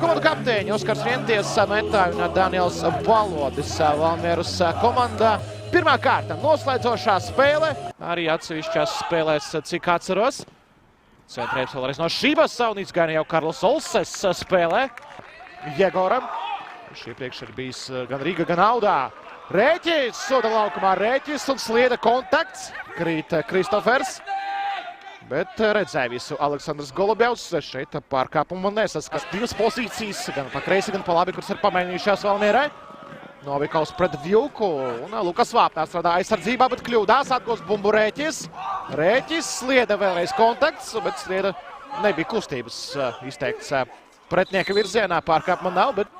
Komandu kapteiņi Oskars Vienties metā un Daniels Valodis Valmieras komandā. Pirmā kārta noslēdzošā spēle. Arī atsevišķās spēlēs, cik atceros. Centrējums vēlreiz no Šības saunīts, gan jau Karls Olses spēlē. Jegoram. Šī priekš ir bijis gan Riga, gan Audā. Rēķis, soda laukumā Rēķis un slieda kontakts. Krīt Kristofers. Bet redzēja visu Aleksandrs Golubjovs. Šeit pārkāpumu nesaskas. Divas pozīcijas, gan pa kreisi, gan pa labi, kuras ir pamainījušās Valmierai. Novikovs pret Vjuku un Lukas Vāpnā strādā aizsardzībā, bet kļūdās, atgūst bumbu Rēķis. Rēķis slieda vēlreiz kontakts, bet slieda nebija kustības izteikts pretnieka virzienā. Pārkāpuma nav, bet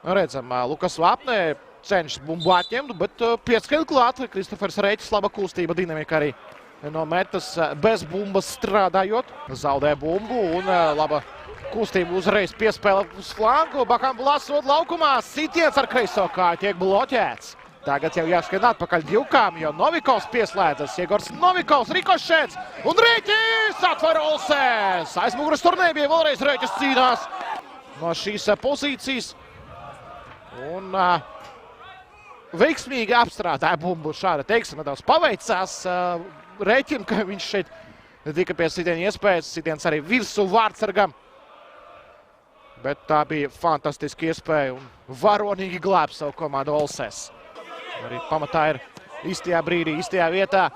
redzam, Lukas Vāpnē cenšas bumbu atņemt, bet pieskrien klāt. Kristofers Rēķis, laba kustība, dinamika arī no metas bez bumbas strādājot. Zaudē bumbu un laba kustība uzreiz piespēle uz flangu. Bakambulā soda laukumā. Sitiens ar kreiso kāju tiek bloķēts. Tagad jau jāskrien atpakaļ Divkām, jo Novikovs pieslēdzas. Jegors Novikovs, rikošēts un Rēķis atver Olses. Aizmuguras tur nebija, vēlreiz Rēķis cīnās no šīs pozīcijas. Un veiksmīgi apstrādāja bumbu. Šāda teiksim, nedaudz paveicās Rēķim, ka viņš šeit tika pie sitiena iespējas. Sitiens arī virsū vārdsargam. Bet tā bija fantastiska iespēja un varonīgi glāb savu komandu Olses. Arī pamatā ir īstajā brīdī, īstajā vietā.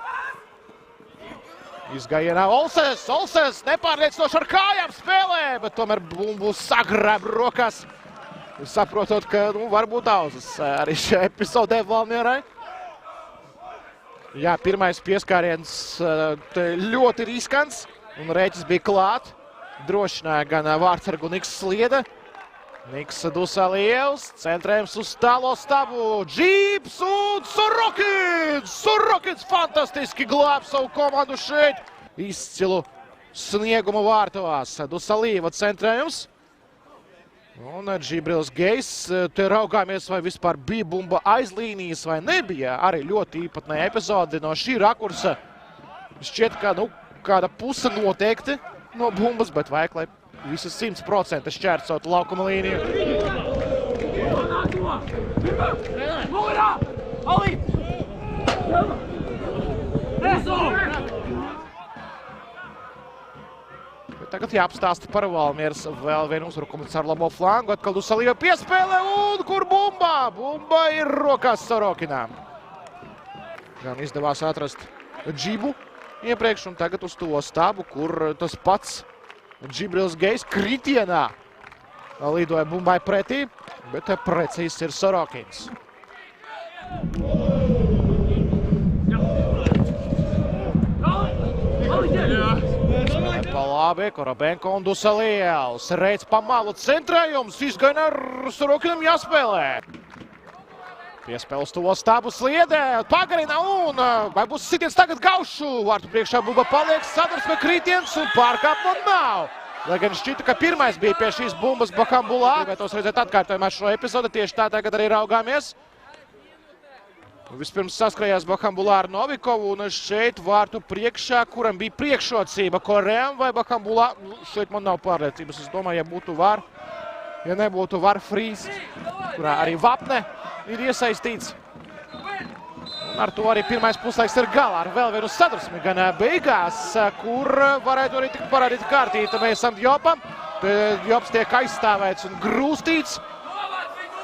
Izgājienā Olses nepārliecinoši ar kājām spēlē, bet tomēr bumbu sagrab rokās. Saprotot, ka varbūt daudzas arī šajā epizodē Valmierai. Jā, pirmais pieskāriens ļoti riskants un Rēķis bija klāt. Drošināja gan vārdsargu Niks Slieda. Niks Dusalievs, centrējums uz tālo stabu. Džīps un Sorokins! Sorokins fantastiski glāb savu komandu šeit. Izcilu sniegumu vārtovās. Dusalieva centrējums. Un Džibrils Gejs, te raugāmies, vai vispār bija bumba aiz līnijas vai nebija. Arī ļoti īpatnēja epizode no šī rakursa. Šķiet, ka kāda puse noteikti no bumbas, bet vajag, lai visas 100% šķērcot laukuma līniju. Bet tagad jāapstāsta par Valmieras vēl vienu uzbrukumu ar labo flangu. Atkal Dusalieva piespēle un kur bumba? Bumba ir rokās Sorokinām. Gan izdevās atrast Džibu iepriekš un tagad uz to stabu, kur tas pats Džibrils Gejs kritienā lidoja bumbai pretī, bet precīzs ir Sorokins. Pa labi, Korobenko un Dusalievs. Reiz pa malu centrējums, izgaina ar Sorokinam jāspēlē. Piespēles to stabu Sliedē, pagarina un vai būs sitiens tagad Gaušu? Vārtu priekšā bumba paliek, sadursme kritiens un pārkāpuma nav. Lai gan šķita, ka pirmais bija pie šīs bumbas Bakambulā. Gribētos redzēt atkārtojumā šo epizodi, tieši tā tagad arī raugāmies. Vispirms saskrējās Bakambulā ar Novikovu un šeit vārtu priekšā, kuram bija priekšrocība Koream vai Bakambulā. Šeit man nav pārliecības, es domāju, ja būtu var, ja nebūtu var frīz, kurā arī Vapne ir iesaistīts. Un ar to arī pirmais puslaiks ir galā ar vēl vienu sadursmi, gan beigās, kur varētu arī tik parādīt kārtīta Mēsam Diopam. Diops tiek aizstāvēts un grūstīts.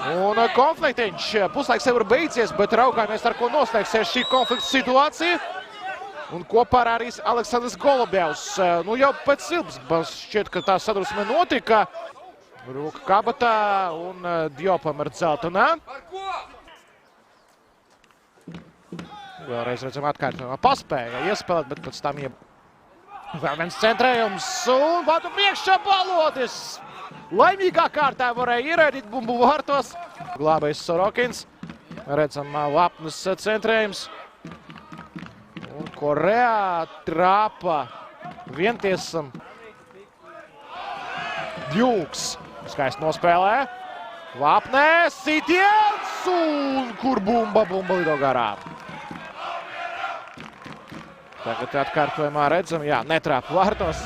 Un konfliktiņš puslaiks jau ir beidzies, bet raugāmies, ar ko noslēgsies šī konflikta situācija. Un kopā ar arī Aleksandrs Golubjovs. Jau pēc ilgas šķiet, ka tā sadursme notika. Roka kabatā un Diopam ar dzeltenā. Vēlreiz redzam atkārtojumā. Paspēja iespēlēt, bet pēc tam vēl viens centrējums un vārtu priekšā Valodis. Laimīgā kārtā varēja ierēdīt bumbu vārtos. Glābējs Sorokins. Redzam Vapnes centrējums. Un Koreā trāpa Vientiesam. Djūks. Skaisti nospēlē. Vapnē, sitiens un kur bumba lido garām. Tagad atkārtojumā redzam, jā, netrāpa vārtos.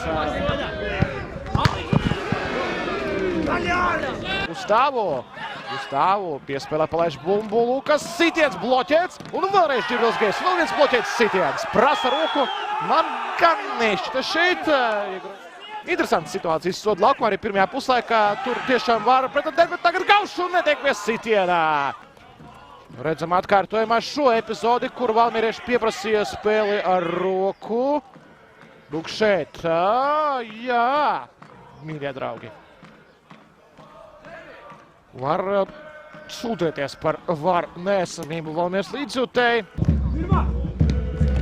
Gustavo piespēlē palaiž bumbu, Lukas sitiens bloķēts un vēlreiz Džibrils Gejs, vēl viens bloķēts sitiens. Prasa roku, man gan nešķita šeit. Interesants situācijas soda laukumā arī pirmajā puslaikā. Tur tiešām var pretendēt, bet tagad Gaušu netiek pie sitienā. Redzam atkārtojumā šo epizodi, kur valmierieši pieprasīja spēli ar roku. Lūk šeit, jā, mīļie draugi. Var sūdzēties par VAR neesamību Valmieras līdzjūtēji.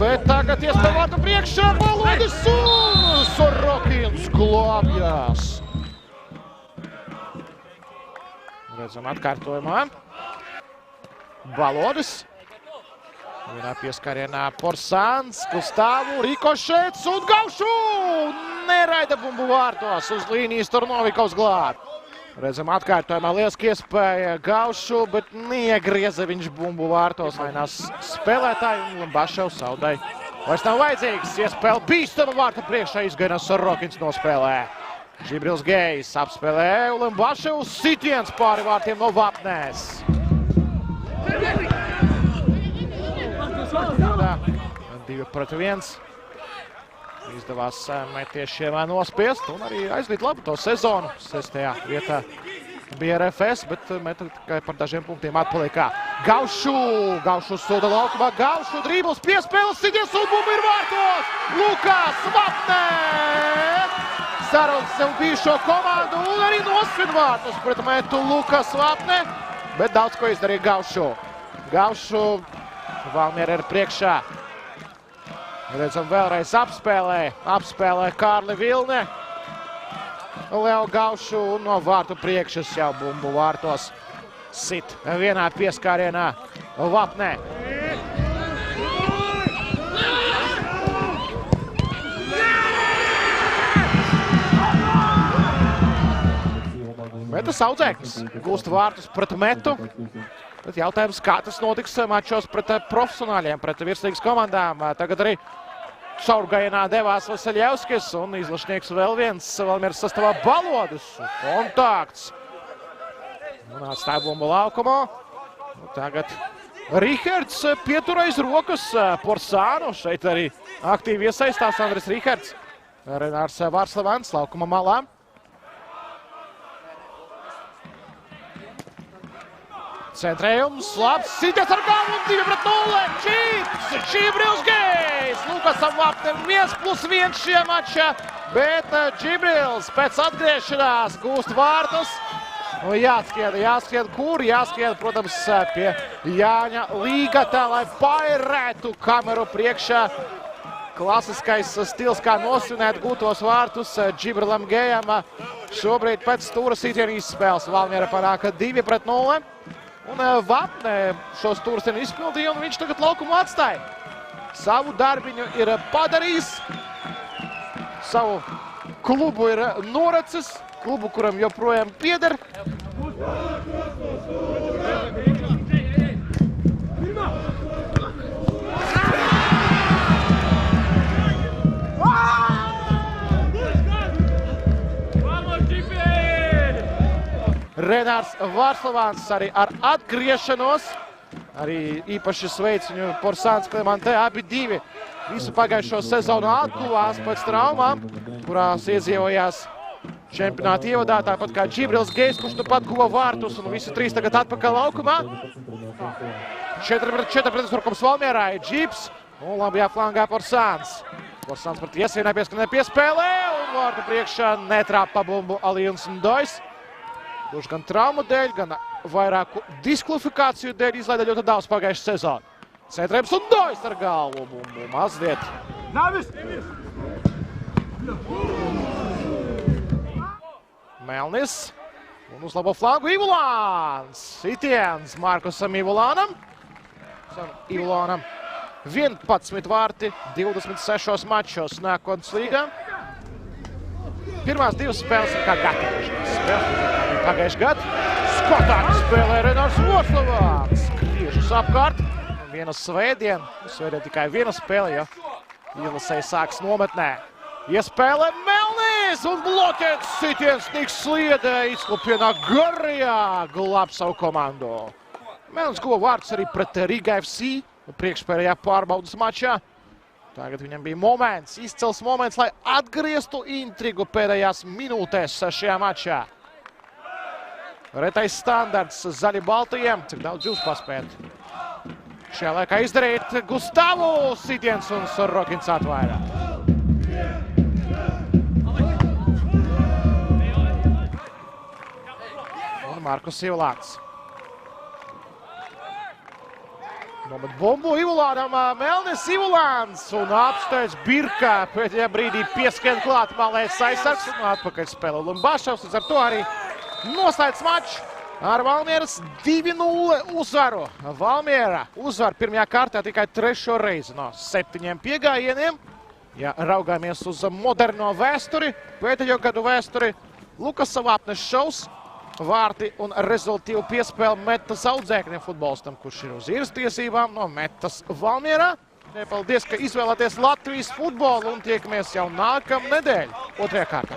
Bet tagad iespēja vārtu priekšā Balodis un Sorokins glābjās. Redzam atkārtojumā. Balodis. Vienā pieskarienā Porsāns, Gustavo, rikošets un Gaušu! Neraida bumbu vārtos uz līnijas Tornovikovs glāb. Redzam atkārtojumā lieliski iespēja Gaušu, bet niegrieza viņš bumbu vārtos. Mainās spēlētāji un Lembaševs saudai. Vairs nav vajadzīgs, iespēle bīstama vārta priekšā izgainās Sorokins nospēlē. Džibrils Gejs apspēlē un Lembaševs sitiens pāri vārtiem no Vapnēs. 2-1. Izdevās metiešiem nospiest un arī aizvīt labu to sezonu. 6. vietā bija RFS, bet meta tikai par dažiem punktiem atpalikā. Gaušu soda laukumā, Gaušu drībls piespēles, sitiens un bumba ir vārtos! Lukas Vapnē! Sarauc sev bijušo komandu un arī nosvin vārtus pret metu Lukas Vapnē, bet daudz ko izdarīja Gaušu. Gaušu Valmiera ir priekšā. Redzam vēlreiz apspēlē Kārli Vilne. Leo Gaušu no vārtu priekšas jau bumbu vārtos sit vienā pieskārienā Vapnē. Metas Audzēknis gūst vārtus pret metu. Bet jautājums, kā tas notiks mačos pret profesionāļiem, pret virslīgas komandām. Tagad arī caurgājienā devās Vasaļevskis un izlašnieks vēl viens Valmieras sastāvā Balodis. Kontakts. Un atstāja bumbu laukumu. Tagad Rihards pietur aiz rokas Porsānu. Šeit arī aktīvi iesaistās Andris Rihards. Renārs Vārslevans laukuma malā. Centrējums, labs sitiens ar galvu un 2-0. Džibrils Gejs. Lukasam Vapnem 1+1 šajā mačā, bet Džibrils pēc atgriešanās gūst vārtus. Jāskried kur? Jāskried, protams, pie Jāņa Līgatā, lai pairētu kameru priekšā. Klasiskais stils, kā nosvinēt gūtos vārtus Džibrilam Gejam. Šobrīd pēc stūra sitiena izspēles Valmiera panāka 2-0. Un Vapnē šo stūrsteni izpildīja, un viņš tagad laukumu atstāja. Savu darbiņu ir padarījis, savu klubu ir noracis, klubu, kuram joprojām pieder. Renārs Vārslevans arī ar atgriešanos. Arī īpaši sveic viņu Porsāns Klimantē. Abi divi visu pagājušo sezonu atguvās pēc traumām, kurās iedzīvojās čempionāta ievadā, tāpat kā Džibrils Gejs, kurš nu pat guva vārtus, un visi trīs tagad atpakaļ laukumā. 4-4 pretuzbrukums Valmierā ir Džibs un labajā flangā Porsāns. Porsāns pret iesienē pieskanē piespēlē un vārtu priekšā netrāpa bumbu Alijons Ndojs. Kurš gan traumu dēļ, gan vairāku diskvalifikāciju dēļ izlaida ļoti daudz pagājušu sezonu. Centrējums un Ndojs ar galvu bumbu mazliet. Melnis un uz labo flangu Ivulāns. Sitiens Markusam Ivulānam. 11 vārti 26 mačos nākotnes līgā. Pirmās divas spēles ir kā gatavošanās spēles. Pagājuši gadu Skotāk spēlē Renārs Vārslevans. Griežas apkārt. Viena svētdiena. Svētdien tikai viena spēle, jo Ilasei sāks nometnē. Iespēlē Melnis! Melnis un bloķēts sitiens Niks Sliedē. Izklupienā garajā glāb savu komandu. Melnis guva vārds arī pret Riga FC priekšpēdējā pārbaudas mačā. Tagad viņam bija moments, izcils moments, lai atgrieztu intrigu pēdējās minūtēs šajā mačā. Retais standarts zaļi baltajiem. Cik daudz jūs paspējat šajā laikā izdarīt? Gustavu sitiens un Sorokins atvairā. Un Markus Ivulāns. Nomet bumbu Ivulānam, Melnis Ivulāns un apsteidz Birkā. Pēdējā brīdī pieskrien klāt malēs aizsargs un atpakaļ spēlē Lumbašovs. Līdz ar to arī noslēdz mačs ar Valmieras 2-0 uzvaru. Valmiera uzvar pirmajā kārtā tikai 3. reizi no 7 piegājieniem. Ja raugāmies uz moderno vēsturi, pēdējo gadu vēsturi, Lukas Savapnes šovs, vārti un rezultīvu piespēli Metas audzēkņiem futbolistam, kurš ir uz īres tiesībām no Metas Valmierā. Paldies, ka izvēlēties Latvijas futbolu un tiekamies jau nākamnedēļ 2. kārtā.